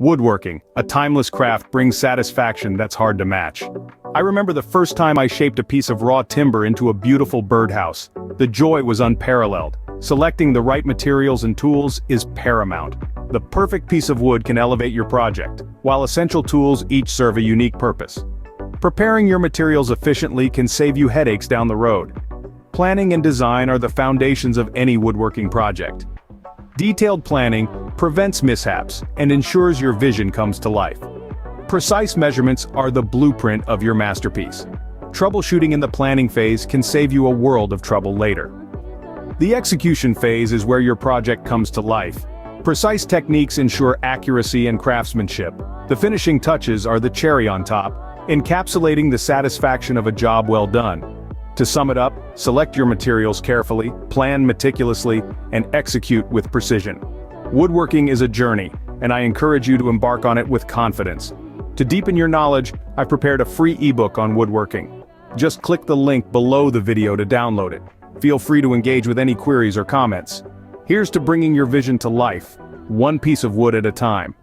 Woodworking, a timeless craft, brings satisfaction that's hard to match. I remember the first time I shaped a piece of raw timber into a beautiful birdhouse. The joy was unparalleled. Selecting the right materials and tools is paramount. The perfect piece of wood can elevate your project, while essential tools each serve a unique purpose. Preparing your materials efficiently can save you headaches down the road. Planning and design are the foundations of any woodworking project. Detailed planning prevents mishaps and ensures your vision comes to life. Precise measurements are the blueprint of your masterpiece. Troubleshooting in the planning phase can save you a world of trouble later. The execution phase is where your project comes to life. Precise techniques ensure accuracy and craftsmanship. The finishing touches are the cherry on top, encapsulating the satisfaction of a job well done. To sum it up, select your materials carefully, plan meticulously, and execute with precision. Woodworking is a journey, and I encourage you to embark on it with confidence. To deepen your knowledge, I've prepared a free ebook on woodworking. Just click the link below the video to download it. Feel free to engage with any queries or comments. Here's to bringing your vision to life, one piece of wood at a time.